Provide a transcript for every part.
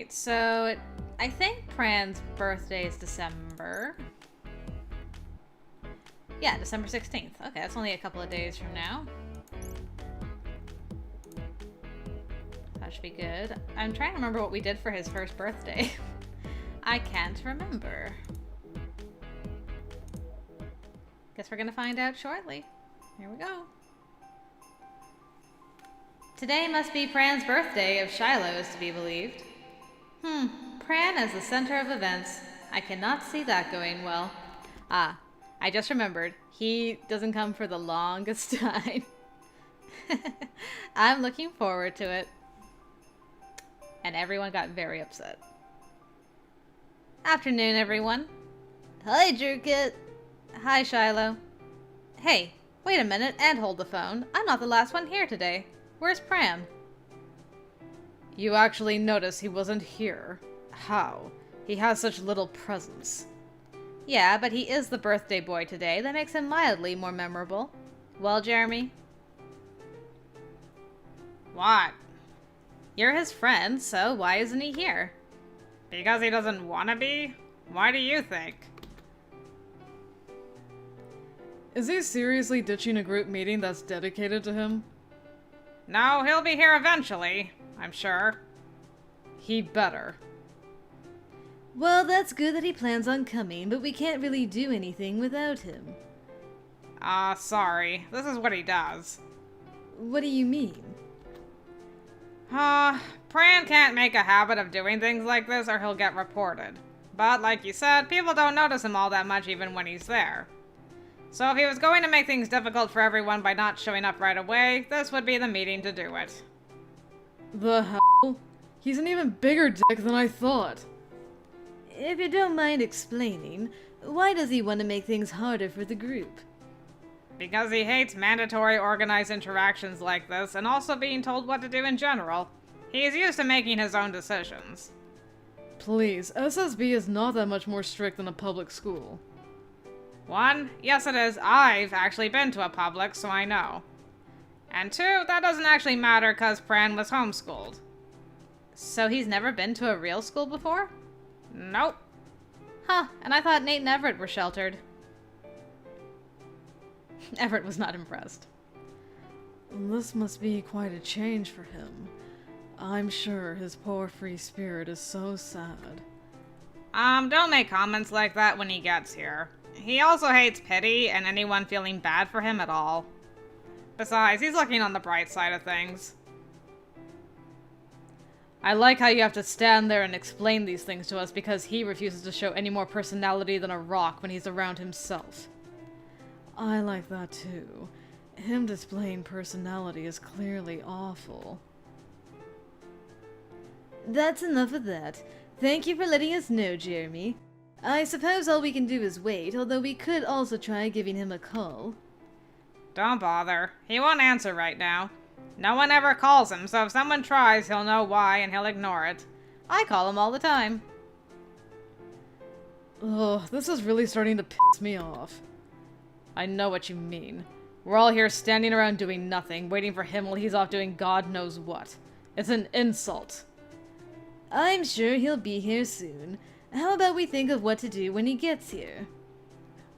Alright, so I think Pran's birthday is December. Yeah, December 16th. Okay, that's only a couple of days from now. That should be good. I'm trying to remember what we did for his first birthday. I can't remember. Guess we're gonna find out shortly. Here we go. Today must be Pran's birthday, if Shiloh is to be believed. Pran as the center of events. I cannot see that going well. Ah, I just remembered. He doesn't come for the longest time. I'm looking forward to it. And everyone got very upset. Afternoon, everyone. Hi, Jerkette. Hi, Shiloh. Hey, wait a minute and hold the phone. I'm not the last one here today. Where's Pran? You actually noticed he wasn't here. How? He has such little presence. Yeah, but he is the birthday boy today. That makes him mildly more memorable. Well, Jeremy? What? You're his friend, so why isn't he here? Because he doesn't want to be? Why do you think? Is he seriously ditching a group meeting that's dedicated to him? No, he'll be here eventually, I'm sure. He better. Well, that's good that he plans on coming, but we can't really do anything without him. Sorry. This is what he does. What do you mean? Pran can't make a habit of doing things like this or he'll get reported. But like you said, people don't notice him all that much even when he's there. So if he was going to make things difficult for everyone by not showing up right away, this would be the meeting to do it. The hell? He's an even bigger dick than I thought. If you don't mind explaining, why does he want to make things harder for the group? Because he hates mandatory organized interactions like this, and also being told what to do in general. He's used to making his own decisions. Please, SSB is not that much more strict than a public school. One, yes it is. I've actually been to a public, so I know. And two, that doesn't actually matter because Pran was homeschooled. So he's never been to a real school before? Nope. Huh, and I thought Nate and Everett were sheltered. Everett was not impressed. This must be quite a change for him. I'm sure his poor free spirit is so sad. Don't make comments like that when he gets here. He also hates pity and anyone feeling bad for him at all. Besides, he's looking on the bright side of things. I like how you have to stand there and explain these things to us because he refuses to show any more personality than a rock when he's around himself. I like that too. Him displaying personality is clearly awful. That's enough of that. Thank you for letting us know, Jeremy. I suppose all we can do is wait, although we could also try giving him a call. Don't bother. He won't answer right now. No one ever calls him, so if someone tries, he'll know why and he'll ignore it. I call him all the time. Ugh, this is really starting to piss me off. I know what you mean. We're all here standing around doing nothing, waiting for him while he's off doing God knows what. It's an insult. I'm sure he'll be here soon. How about we think of what to do when he gets here?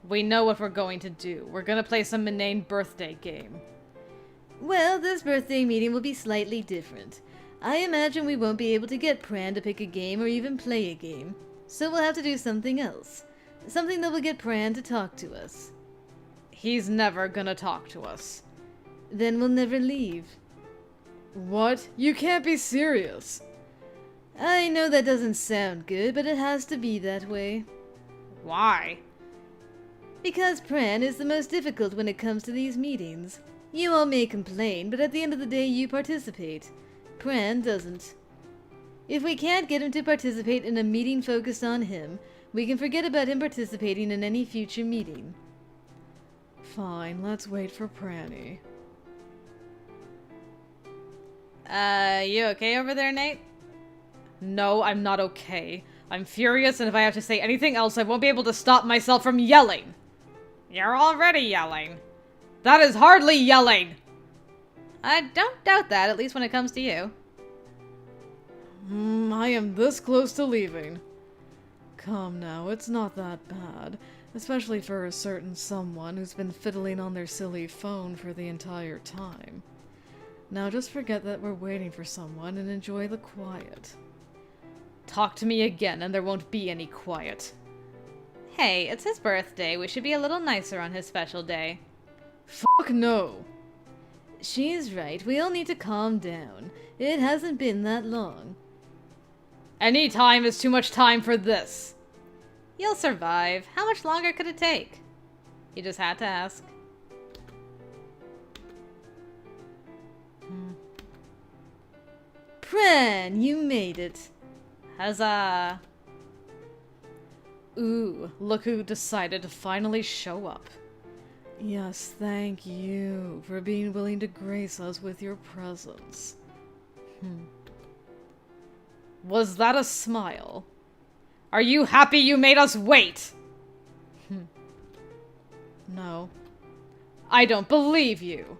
We know what we're going to do. We're gonna play some inane birthday game. Well, this birthday meeting will be slightly different. I imagine we won't be able to get Pran to pick a game or even play a game. So we'll have to do something else. Something that will get Pran to talk to us. He's never gonna talk to us. Then we'll never leave. What? You can't be serious. I know that doesn't sound good, but it has to be that way. Why? Because Pran is the most difficult when it comes to these meetings. You all may complain, but at the end of the day you participate. Pran doesn't. If we can't get him to participate in a meeting focused on him, we can forget about him participating in any future meeting. Fine, let's wait for Pranny. You okay over there, Nate? No, I'm not okay. I'm furious, and if I have to say anything else, I won't be able to stop myself from yelling. You're already yelling. That is hardly yelling! I don't doubt that, at least when it comes to you. I am this close to leaving. Come now, it's not that bad. Especially for a certain someone who's been fiddling on their silly phone for the entire time. Now just forget that we're waiting for someone and enjoy the quiet. Talk to me again and there won't be any quiet. Hey, it's his birthday. We should be a little nicer on his special day. Fuck no! She's right. We all need to calm down. It hasn't been that long. Any time is too much time for this. You'll survive. How much longer could it take? You just had to ask. Pran, you made it. Huzzah. Ooh, look who decided to finally show up. Yes, thank you for being willing to grace us with your presence. Was that a smile? Are you happy you made us wait? No. I don't believe you.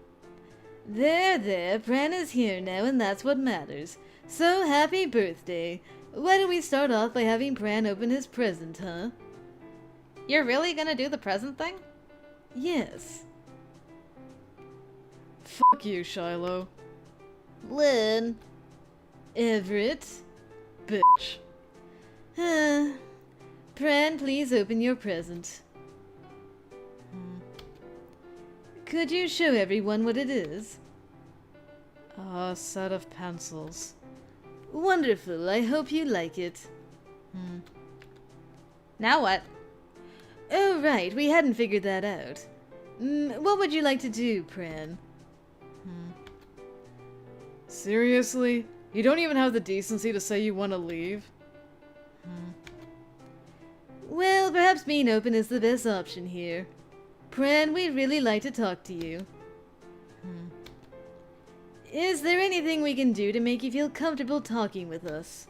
There, Pran is here now and that's what matters. So happy birthday. Why don't we start off by having Pran open his present, huh? You're really gonna do the present thing? Yes. Fuck you, Shiloh. Lynn. Everett. Bitch. Pran, please open your present. Could you show everyone what it is? A set of pencils. Wonderful. I hope you like it. Now what? Oh, right. We hadn't figured that out. What would you like to do, Pran? Seriously? You don't even have the decency to say you want to leave? Well, perhaps being open is the best option here. Pran, we'd really like to talk to you. Is there anything we can do to make you feel comfortable talking with us?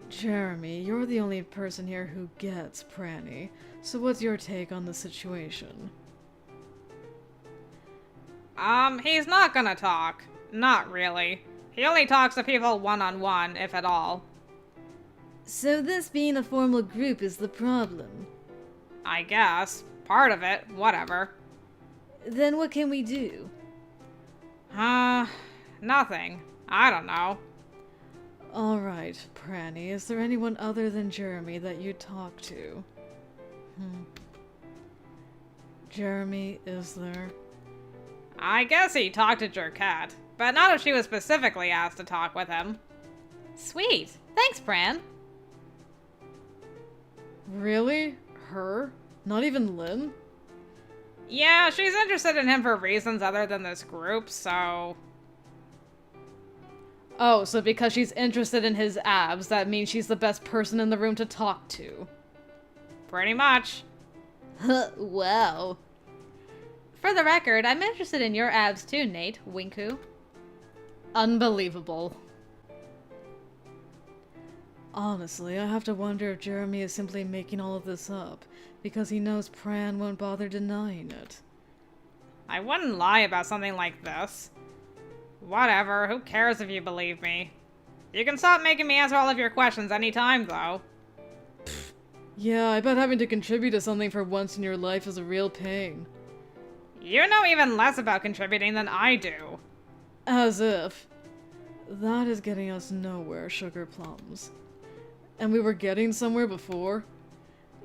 Jeremy, you're the only person here who gets Pranny, so what's your take on the situation? He's not gonna talk. Not really. He only talks to people one-on-one, if at all. So this being a formal group is the problem. I guess. Part of it. Whatever. Then what can we do? Nothing. I don't know. Alright, Pranny, is there anyone other than Jeremy that you talk to? Jeremy, is there? I guess he talked to Jerkette, but not if she was specifically asked to talk with him. Sweet. Thanks, Pran. Really? Her? Not even Lynn? Yeah, she's interested in him for reasons other than this group, so... Oh, so because she's interested in his abs, that means she's the best person in the room to talk to. Pretty much. Wow. For the record, I'm interested in your abs too, Nate. Winku. Unbelievable. Honestly, I have to wonder if Jeremy is simply making all of this up, because he knows Pran won't bother denying it. I wouldn't lie about something like this. Whatever, who cares if you believe me? You can stop making me answer all of your questions anytime, though. Yeah, I bet having to contribute to something for once in your life is a real pain. You know even less about contributing than I do. As if. That is getting us nowhere, Sugar Plums. And we were getting somewhere before?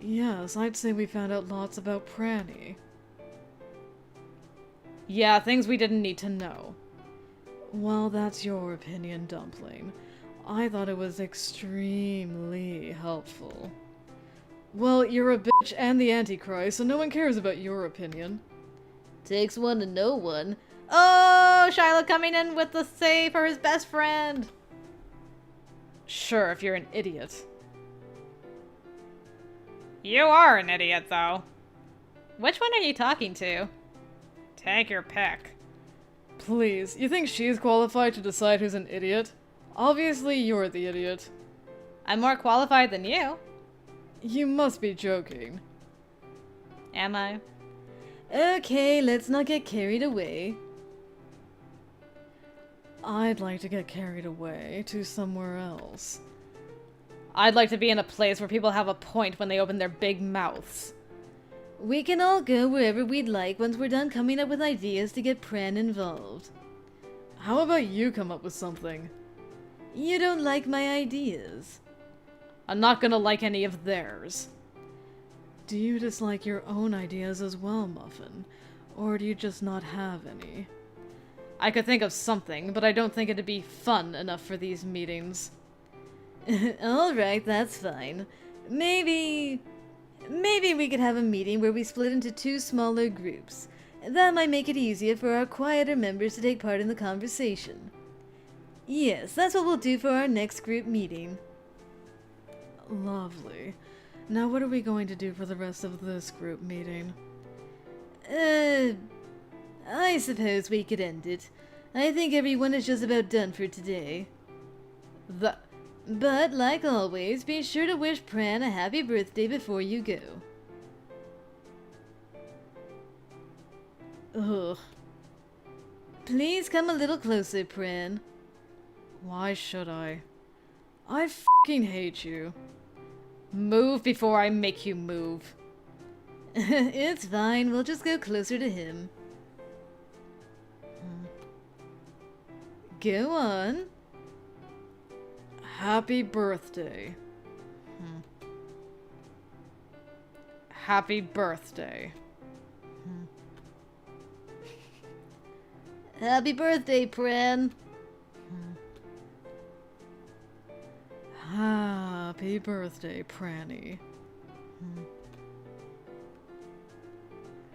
Yes, I'd say we found out lots about Pranny. Yeah, things we didn't need to know. Well, that's your opinion, Dumpling. I thought it was extremely helpful. Well, you're a bitch and the Antichrist, so no one cares about your opinion. Takes one to know one. Oh, Shiloh coming in with the save for his best friend. Sure, if you're an idiot. You are an idiot, though. Which one are you talking to? Take your pick. Please, you think she's qualified to decide who's an idiot? Obviously, you're the idiot. I'm more qualified than you. You must be joking. Am I? Okay, let's not get carried away. I'd like to get carried away to somewhere else. I'd like to be in a place where people have a point when they open their big mouths. We can all go wherever we'd like once we're done coming up with ideas to get Pran involved. How about you come up with something? You don't like my ideas. I'm not gonna like any of theirs. Do you dislike your own ideas as well, Muffin? Or do you just not have any? I could think of something, but I don't think it'd be fun enough for these meetings. Alright, that's fine. Maybe we could have a meeting where we split into 2 smaller groups. That might make it easier for our quieter members to take part in the conversation. Yes, that's what we'll do for our next group meeting. Lovely. Now what are we going to do for the rest of this group meeting? I suppose we could end it. I think everyone is just about done for today. But, like always, be sure to wish Pran a happy birthday before you go. Ugh. Please come a little closer, Pran. Why should I? I f***ing hate you. Move before I make you move. It's fine, we'll just go closer to him. Go on. Happy birthday. Happy birthday. Happy birthday, Pran. Happy birthday, Pranny.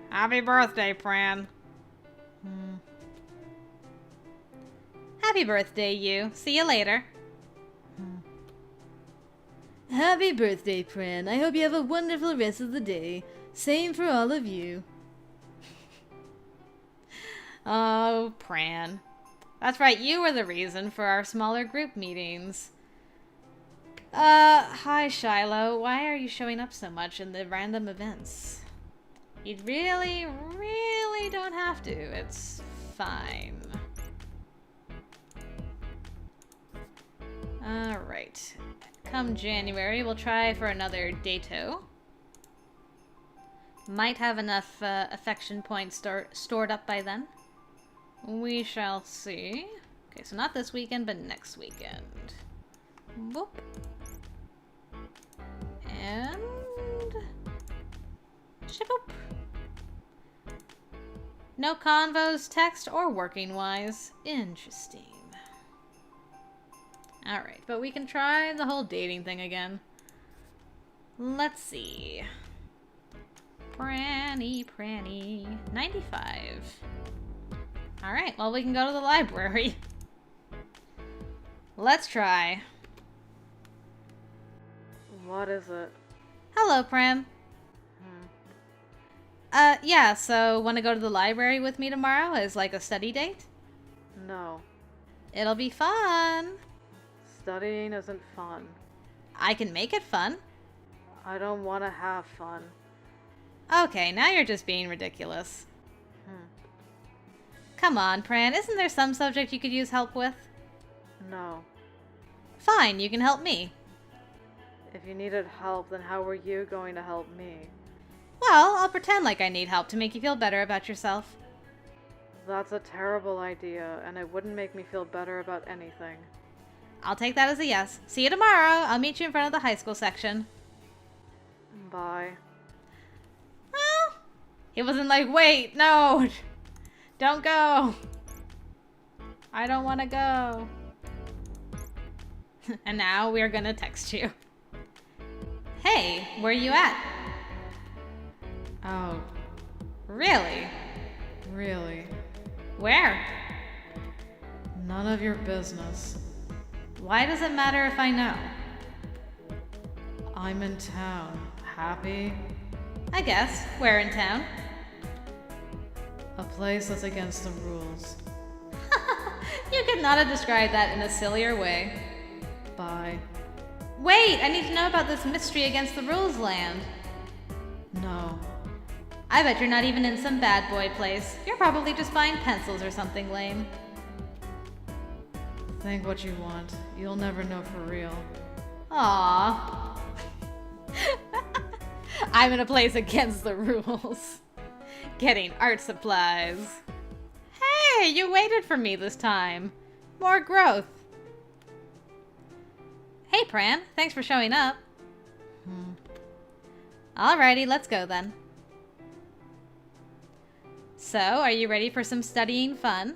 Happy birthday, Pran. Happy birthday, you. See you later. Happy birthday, Pran. I hope you have a wonderful rest of the day. Same for all of you. Oh, Pran. That's right, you were the reason for our smaller group meetings. Hi, Shiloh. Why are you showing up so much in the random events? You really, really don't have to. It's fine. Alright. Come January, we'll try for another dato. Might have enough affection points stored up by then. We shall see. Okay, so not this weekend, but next weekend. Boop. And... Shaboop. No convos, text, or working-wise. Interesting. Alright, but we can try the whole dating thing again. Let's see. Pranny. 95. Alright, well we can go to the library. Let's try. What is it? Hello, Pran. Yeah, so wanna go to the library with me tomorrow as like a study date? No. It'll be fun. Studying isn't fun. I can make it fun. I don't want to have fun. Okay, now you're just being ridiculous. Come on, Pran, isn't there some subject you could use help with? No. Fine, you can help me. If you needed help, then how were you going to help me? Well, I'll pretend like I need help to make you feel better about yourself. That's a terrible idea, and it wouldn't make me feel better about anything. I'll take that as a yes. See you tomorrow. I'll meet you in front of the high school section. Bye. Well, he wasn't like, wait, no, don't go. I don't want to go. And now we're gonna text you. Hey, where you at? Out. Really? Really? Where? None of your business. Why does it matter if I know? I'm in town. Happy? I guess. Where in town? A place that's against the rules. You could not have described that in a sillier way. Bye. Wait, I need to know about this mystery against the rules land. No. I bet you're not even in some bad boy place. You're probably just buying pencils or something lame. Think what you want. You'll never know for real. Aww. I'm in a place against the rules. Getting art supplies. Hey, you waited for me this time. More growth. Hey, Pran. Thanks for showing up. Alrighty, let's go then. So, are you ready for some studying fun?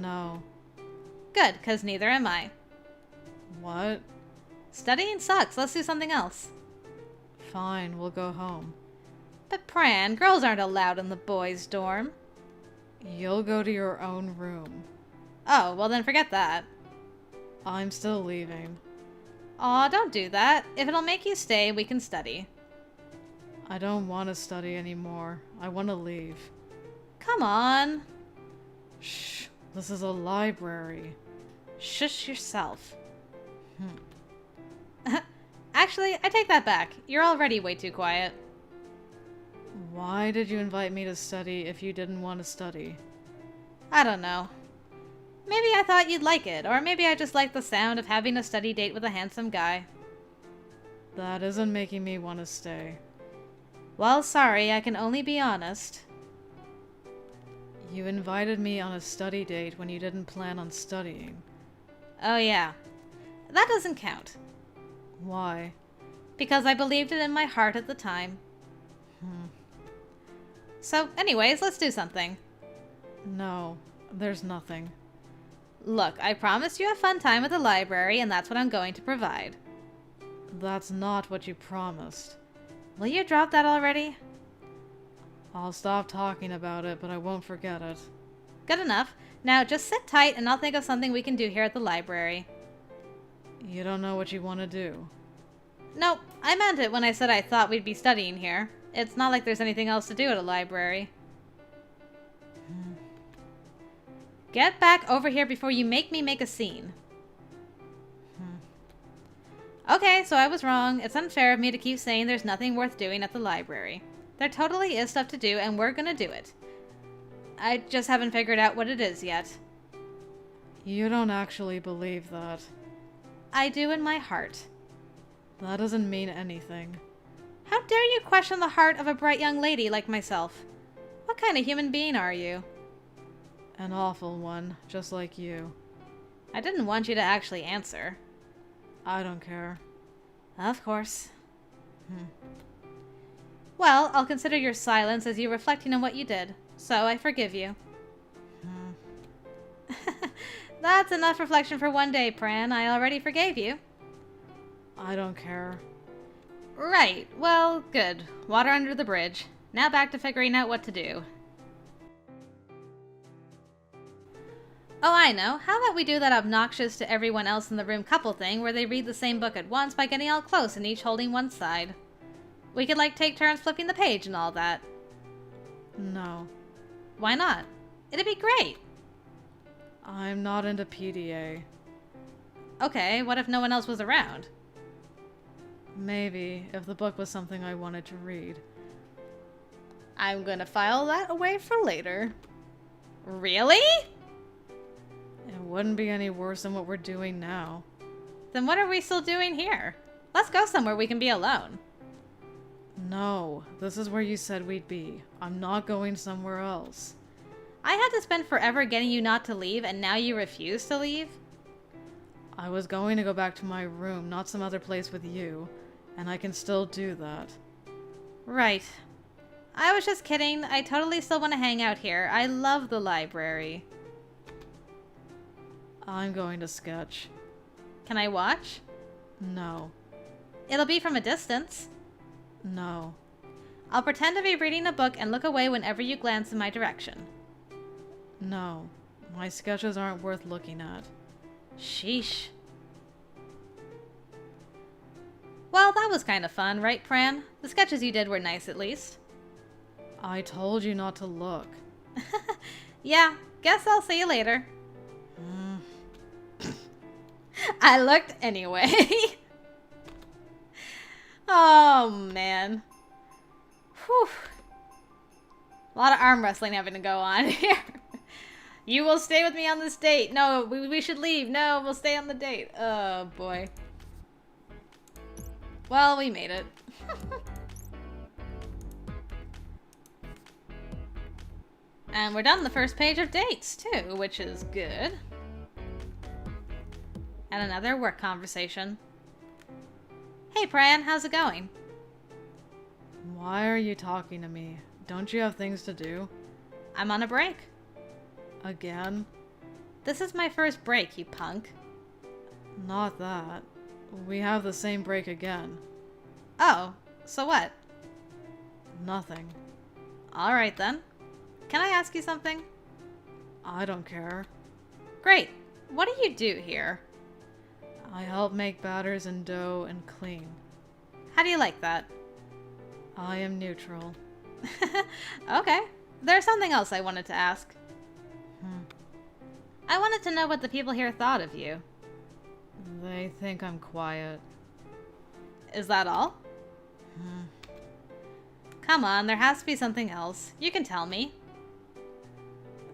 No. Good, because neither am I. What? Studying sucks. Let's do something else. Fine, we'll go home. But Pran, girls aren't allowed in the boys' dorm. You'll go to your own room. Oh, well then forget that. I'm still leaving. Aw, don't do that. If it'll make you stay, we can study. I don't want to study anymore. I want to leave. Come on. Shh, this is a library. Shush yourself. Actually, I take that back. You're already way too quiet. Why did you invite me to study if you didn't want to study? I don't know. Maybe I thought you'd like it, or maybe I just like the sound of having a study date with a handsome guy. That isn't making me want to stay. Well, sorry, I can only be honest. You invited me on a study date when you didn't plan on studying. Oh yeah. That doesn't count. Why? Because I believed it in my heart at the time. So, anyways, let's do something. No, there's nothing. Look, I promised you a fun time at the library, and that's what I'm going to provide. That's not what you promised. Will you drop that already? I'll stop talking about it, but I won't forget it. Good enough. Now just sit tight and I'll think of something we can do here at the library. You don't know what you want to do. Nope, I meant it when I said I thought we'd be studying here. It's not like there's anything else to do at a library. Get back over here before you make me make a scene. Okay, so I was wrong. It's unfair of me to keep saying there's nothing worth doing at the library. There totally is stuff to do, and we're gonna do it. I just haven't figured out what it is yet. You don't actually believe that. I do in my heart. That doesn't mean anything. How dare you question the heart of a bright young lady like myself? What kind of human being are you? An awful one, just like you. I didn't want you to actually answer. I don't care. Of course. Well, I'll consider your silence as you reflecting on what you did, so I forgive you. That's enough reflection for one day, Pran. I already forgave you. I don't care. Right. Well, good. Water under the bridge. Now back to figuring out what to do. Oh, I know. How about we do that obnoxious to everyone else in the room couple thing where they read the same book at once by getting all close and each holding one side? We could, like, take turns flipping the page and all that. No. Why not? It'd be great. I'm not into PDA. Okay, what if no one else was around? Maybe, if the book was something I wanted to read. I'm gonna file that away for later. Really? It wouldn't be any worse than what we're doing now. Then what are we still doing here? Let's go somewhere we can be alone. No, this is where you said we'd be. I'm not going somewhere else. I had to spend forever getting you not to leave, and now you refuse to leave? I was going to go back to my room, not some other place with you, and I can still do that. Right. I was just kidding. I totally still want to hang out here. I love the library. I'm going to sketch. Can I watch? No. It'll be from a distance. No. I'll pretend to be reading a book and look away whenever you glance in my direction. No. My sketches aren't worth looking at. Sheesh. Well, that was kind of fun, right, Pran? The sketches you did were nice, at least. I told you not to look. Yeah, guess I'll see you later. I looked anyway. Oh, man. Whew. A lot of arm wrestling having to go on here. You will stay with me on this date. No, we should leave. No, we'll stay on the date. Oh, boy. Well, we made it. And we're done the first page of dates, too, which is good. And another work conversation. Hey, Pran, how's it going? Why are you talking to me? Don't you have things to do? I'm on a break. Again? This is my first break, you punk. Not that. We have the same break again. Oh, so what? Nothing. Alright then. Can I ask you something? I don't care. Great. What do you do here? I help make batters and dough and clean. How do you like that? I am neutral. Okay. There's something else I wanted to ask. Hmm. I wanted to know what the people here thought of you. They think I'm quiet. Is that all? Hmm. Come on, there has to be something else. You can tell me.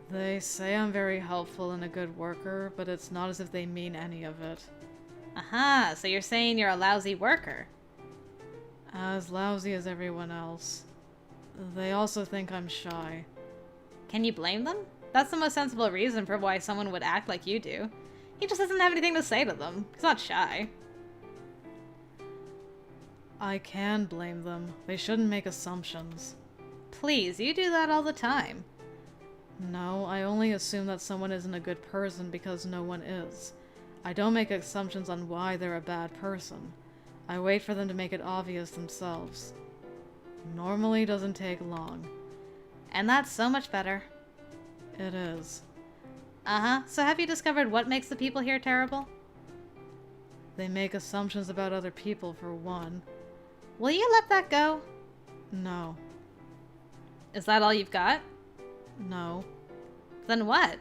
They say I'm very helpful and a good worker, but it's not as if they mean any of it. Aha, so you're saying you're a lousy worker. As lousy as everyone else. They also think I'm shy. Can you blame them? That's the most sensible reason for why someone would act like you do. He just doesn't have anything to say to them. He's not shy. I can blame them. They shouldn't make assumptions. Please, you do that all the time. No, I only assume that someone isn't a good person because no one is. I don't make assumptions on why they're a bad person. I wait for them to make it obvious themselves. Normally doesn't take long. And that's so much better. It is. Uh-huh. So have you discovered what makes the people here terrible? They make assumptions about other people, for one. Will you let that go? No. Is that all you've got? No. Then what?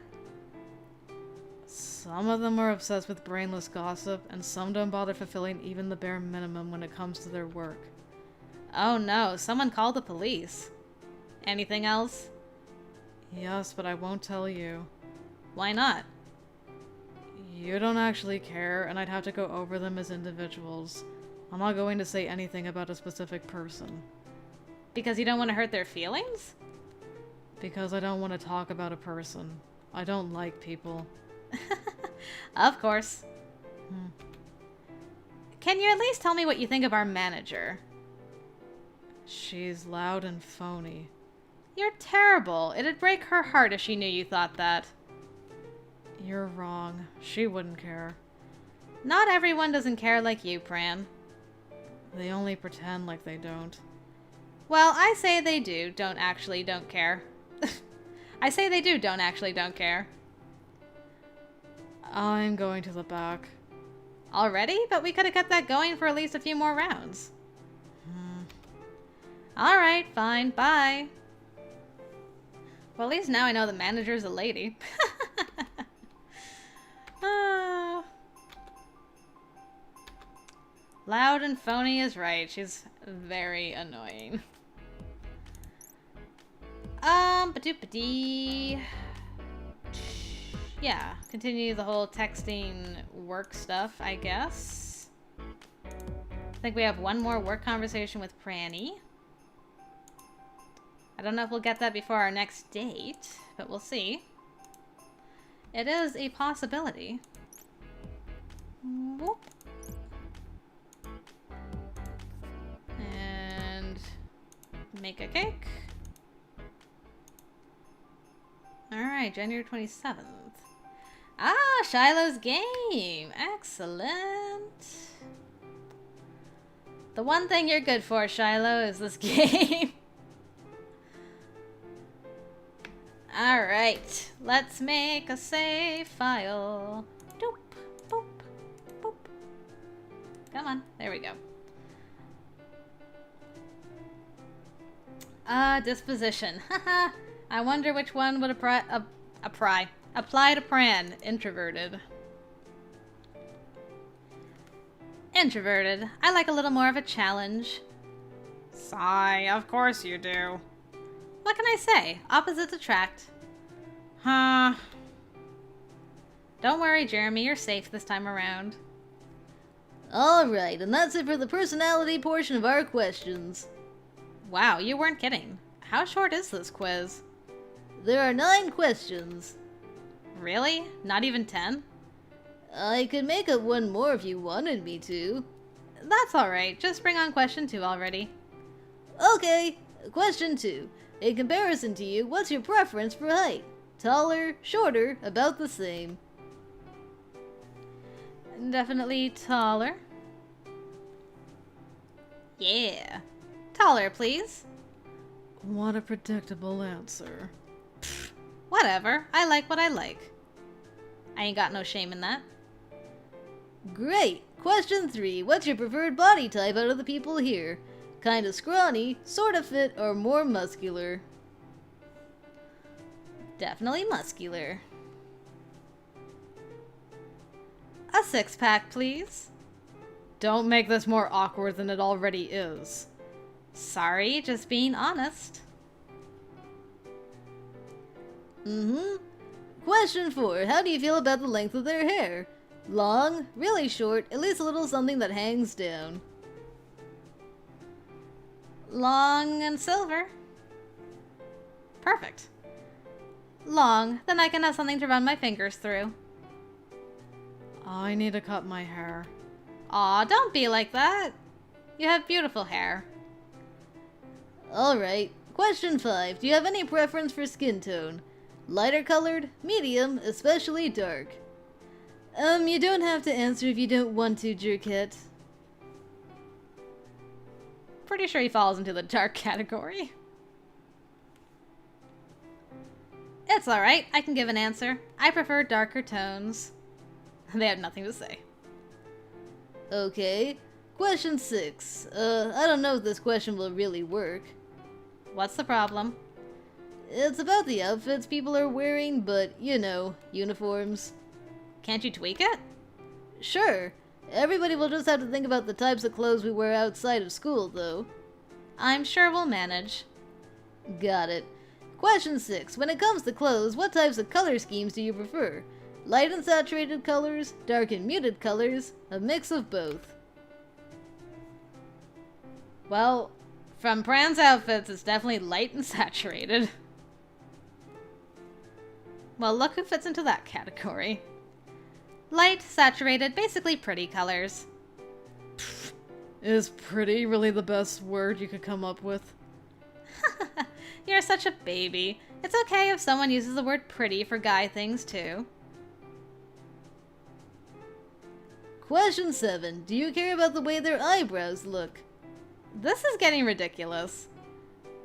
Some of them are obsessed with brainless gossip, and some don't bother fulfilling even the bare minimum when it comes to their work. Oh no, someone called the police. Anything else? Yes, but I won't tell you. Why not? You don't actually care, and I'd have to go over them as individuals. I'm not going to say anything about a specific person. Because you don't want to hurt their feelings? Because I don't want to talk about a person. I don't like people. Of course. Hmm. Can you at least tell me what you think of our manager? She's loud and phony. You're terrible. It'd break her heart if she knew you thought that. You're wrong. She wouldn't care. Not everyone doesn't care like you, Pran. They only pretend like they don't. Well, I say they do, don't care. I say they do, don't care. I'm going to the back. Already? But we could have kept that going for at least a few more rounds. Hmm. Alright, fine, bye. Well, at least now I know the manager's a lady. Ah. Loud and phony is right. She's very annoying. Ba-doop-a-dee. Yeah, continue the whole texting work stuff, I guess. I think we have one more work conversation with Pranny. I don't know if we'll get that before our next date, but we'll see. It is a possibility. Whoop. And make a cake. Alright, January 27th. Ah, Shiloh's game! Excellent! The one thing you're good for, Shiloh, is this game. Alright, let's make a save file. Doop, boop, boop. Come on, there we go. Disposition. Haha. I wonder which one would apply to Pran. Introverted. Introverted. I like a little more of a challenge. Sigh, of course you do. What can I say? Opposites attract. Huh. Don't worry, Jeremy, you're safe this time around. Alright, and that's it for the personality portion of our questions. Wow, you weren't kidding. How short is this quiz? There are 9 questions. Really? Not even 10? I could make up one more if you wanted me to. That's alright, just bring on question 2 already. Okay, question 2. In comparison to you, what's your preference for height? Taller, shorter, about the same? Definitely taller. Yeah. Taller, please. What a predictable answer. Whatever, I like what I like. I ain't got no shame in that. Great! Question 3. What's your preferred body type out of the people here? Kinda scrawny, sorta fit, or more muscular? Definitely muscular. A 6-pack, please. Don't make this more awkward than it already is. Sorry, just being honest. Question 4. How do you feel about the length of their hair? Long, really short, at least a little something that hangs down? Long and silver. Perfect. Long, then I can have something to run my fingers through. I need to cut my hair. Aw, don't be like that. You have beautiful hair. Alright. Question 5. Do you have any preference for skin tone? Lighter colored, medium, especially dark? You don't have to answer if you don't want to, Jerkette. Pretty sure he falls into the dark category. It's alright, I can give an answer. I prefer darker tones. They have nothing to say. Okay. Question 6. I don't know if this question will really work. What's the problem? It's about the outfits people are wearing, but, you know, uniforms. Can't you tweak it? Sure. Everybody will just have to think about the types of clothes we wear outside of school, though. I'm sure we'll manage. Got it. Question 6. When it comes to clothes, what types of color schemes do you prefer? Light and saturated colors, dark and muted colors, a mix of both? Well, from Pran's outfits, it's definitely light and saturated. Well, look who fits into that category. Light, saturated, basically pretty colors. Is pretty really the best word you could come up with? You're such a baby. It's okay if someone uses the word pretty for guy things too. Question 7. Do you care about the way their eyebrows look? This is getting ridiculous.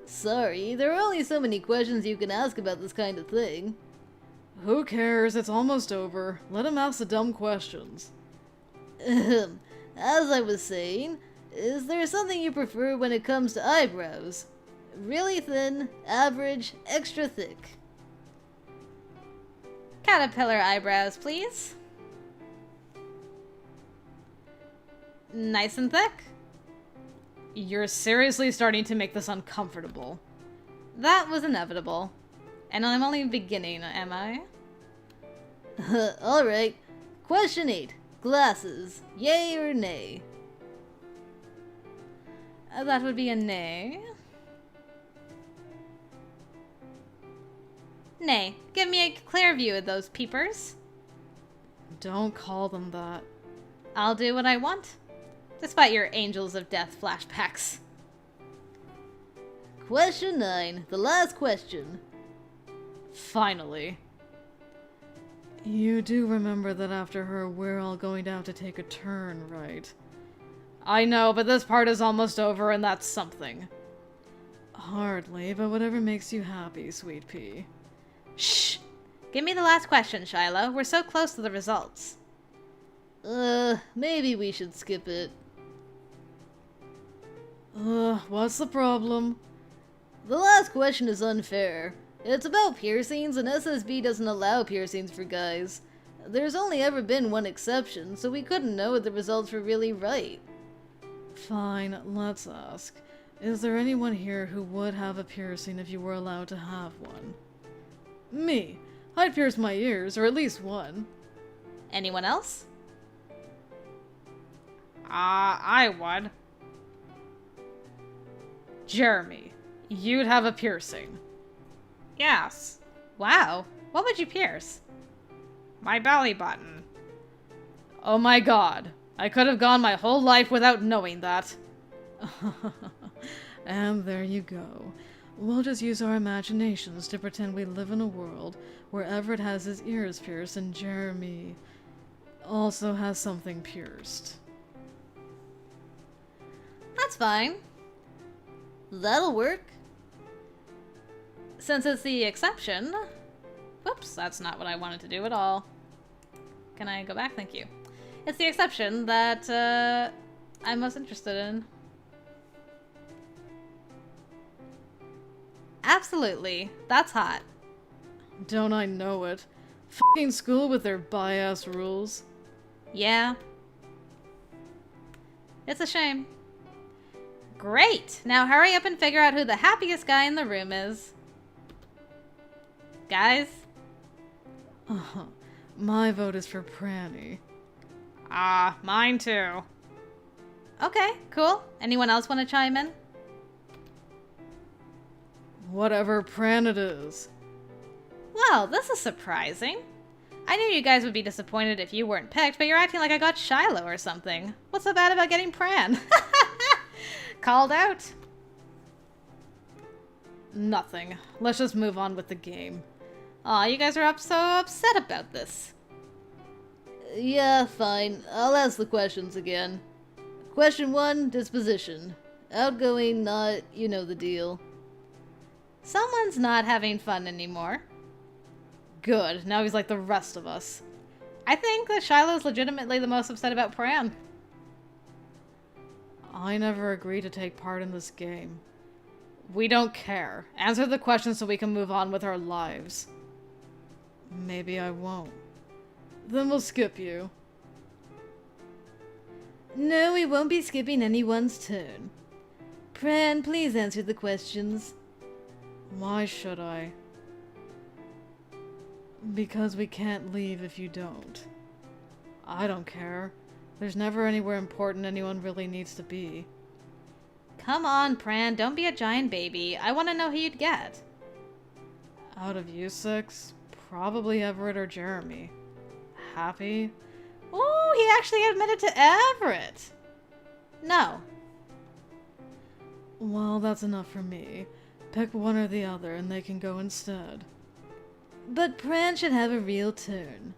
Sorry, there are only so many questions you can ask about this kind of thing. Who cares? It's almost over. Let him ask the dumb questions. As I was saying, is there something you prefer when it comes to eyebrows? Really thin, average, extra thick? Caterpillar eyebrows, please. Nice and thick. You're seriously starting to make this uncomfortable. That was inevitable. And I'm only beginning, am I? Alright. Question 8. Glasses. Yay or nay? That would be a nay. Nay. Give me a clear view of those peepers. Don't call them that. I'll do what I want. Despite your Angels of Death flashbacks. Question 9. The last question. Finally. You do remember that after her, we're all going to have to take a turn, right? I know, but this part is almost over, and that's something. Hardly, but whatever makes you happy, sweet pea. Shh! Give me the last question, Shiloh. We're so close to the results. Maybe we should skip it. What's the problem? The last question is unfair. It's about piercings, and SSB doesn't allow piercings for guys. There's only ever been one exception, so we couldn't know if the results were really right. Fine, let's ask. Is there anyone here who would have a piercing if you were allowed to have one? Me. I'd pierce my ears, or at least one. Anyone else? I would. Jeremy, you'd have a piercing. Yes. Wow. What would you pierce? My belly button. Oh my god. I could have gone my whole life without knowing that. And there you go. We'll just use our imaginations to pretend we live in a world where Everett has his ears pierced and Jeremy also has something pierced. That's fine. That'll work. Since it's the exception... Whoops, that's not what I wanted to do at all. Can I go back? Thank you. It's the exception that I'm most interested in. Absolutely. That's hot. Don't I know it? F***ing school with their bias rules. Yeah. It's a shame. Great! Now hurry up and figure out who the happiest guy in the room is. Guys? My vote is for Pranny. Mine too. Okay, cool. Anyone else want to chime in? Whatever Pran it is. Well, this is surprising. I knew you guys would be disappointed if you weren't picked, but you're acting like I got Shiloh or something. What's so bad about getting Pran? Called out. Nothing. Let's just move on with the game. Aw, you guys are so upset about this. Yeah, fine. I'll ask the questions again. Question 1, disposition. Outgoing, not, you know the deal. Someone's not having fun anymore. Good. Now he's like the rest of us. I think that Shiloh's legitimately the most upset about Pran. I never agreed to take part in this game. We don't care. Answer the question so we can move on with our lives. Maybe I won't. Then we'll skip you. No, we won't be skipping anyone's turn. Pran, please answer the questions. Why should I? Because we can't leave if you don't. I don't care. There's never anywhere important anyone really needs to be. Come on, Pran, don't be a giant baby. I want to know who you'd get. Out of you 6, probably Everett or Jeremy. Happy? Ooh, he actually admitted to Everett. No. Well, that's enough for me. Pick one or the other and they can go instead. But Pran should have a real turn.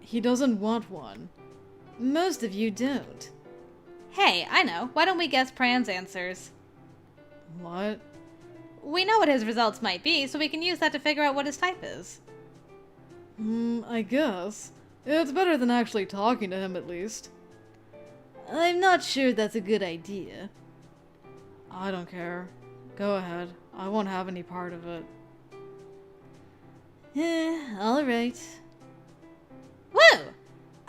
He doesn't want one. Most of you don't. Hey, I know. Why don't we guess Pran's answers? What? We know what his results might be, so we can use that to figure out what his type is. I guess. It's better than actually talking to him, at least. I'm not sure that's a good idea. I don't care. Go ahead. I won't have any part of it. Alright. Woo!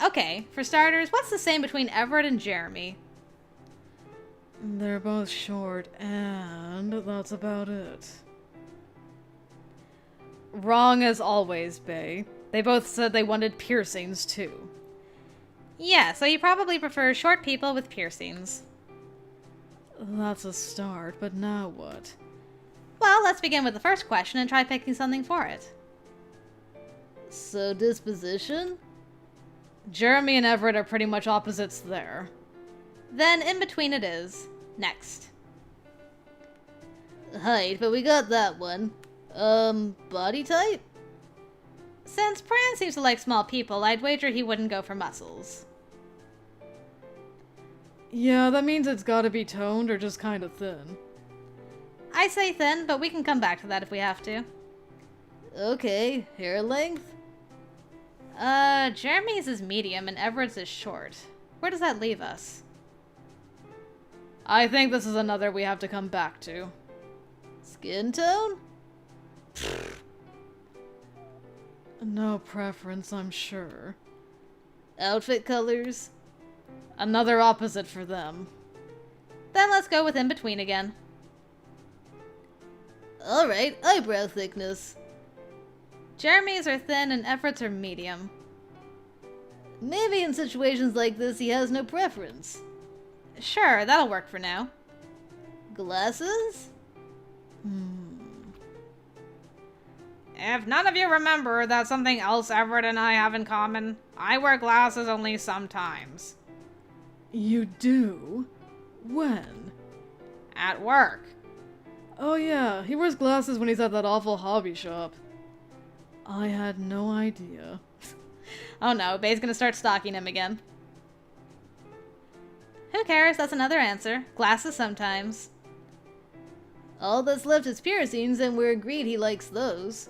Okay, for starters, what's the same between Everett and Jeremy? They're both short, and that's about it. Wrong as always, Bae. They both said they wanted piercings, too. Yeah, so you probably prefer short people with piercings. That's a start, but now what? Well, let's begin with the first question and try picking something for it. So, disposition? Jeremy and Everett are pretty much opposites there. Then in between it is. Next. Height, but we got that one. Body type? Since Pran seems to like small people, I'd wager he wouldn't go for muscles. Yeah, that means it's gotta be toned or just kind of thin. I say thin, but we can come back to that if we have to. Okay, hair length? Jeremy's is medium and Everett's is short. Where does that leave us? I think this is another we have to come back to. Skin tone? No preference, I'm sure. Outfit colors? Another opposite for them. Then let's go with in between again. Alright, eyebrow thickness. Jeremy's are thin and Everett's are medium. Maybe in situations like this he has no preference. Sure, that'll work for now. Glasses? If none of you remember, that's something else Everett and I have in common. I wear glasses only sometimes. You do? When? At work. Oh yeah, he wears glasses when he's at that awful hobby shop. I had no idea. Oh no, Bay's gonna start stalking him again. Who cares? That's another answer. Glasses sometimes. All that's left is piercings, and we're agreed he likes those.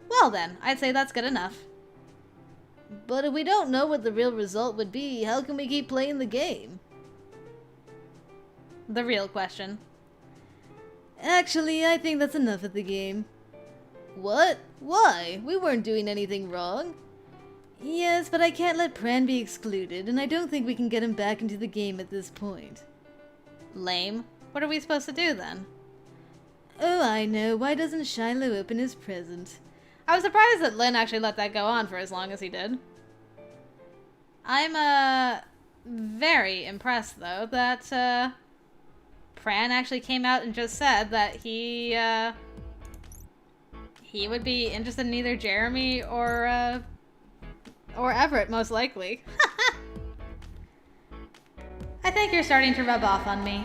Well then, I'd say that's good enough. But if we don't know what the real result would be, how can we keep playing the game? The real question. Actually, I think that's enough of the game. What? Why? We weren't doing anything wrong. Yes, but I can't let Pran be excluded, and I don't think we can get him back into the game at this point. Lame. What are we supposed to do then? Oh, I know. Why doesn't Shiloh open his present? I was surprised that Lynn actually let that go on for as long as he did. I'm, very impressed, though, that, Pran actually came out and just said that he would be interested in either Jeremy or Everett, most likely. I think you're starting to rub off on me.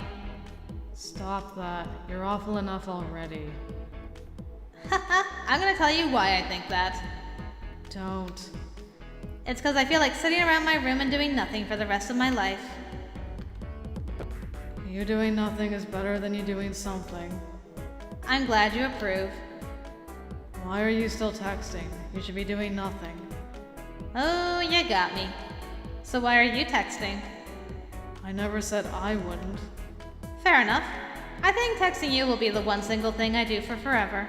Stop that. You're awful enough already. I'm gonna tell you why I think that. Don't. It's because I feel like sitting around my room and doing nothing for the rest of my life. You doing nothing is better than you doing something. I'm glad you approve. Why are you still texting? You should be doing nothing. Oh, you got me. So why are you texting? I never said I wouldn't. Fair enough. I think texting you will be the one single thing I do for forever.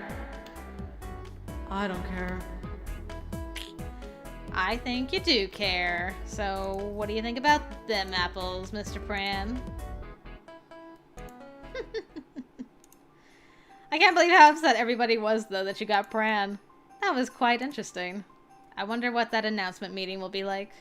I don't care. I think you do care. So what do you think about them apples, Mr. Pran? I can't believe how upset everybody was, though, that you got Pran. That was quite interesting. I wonder what that announcement meeting will be like.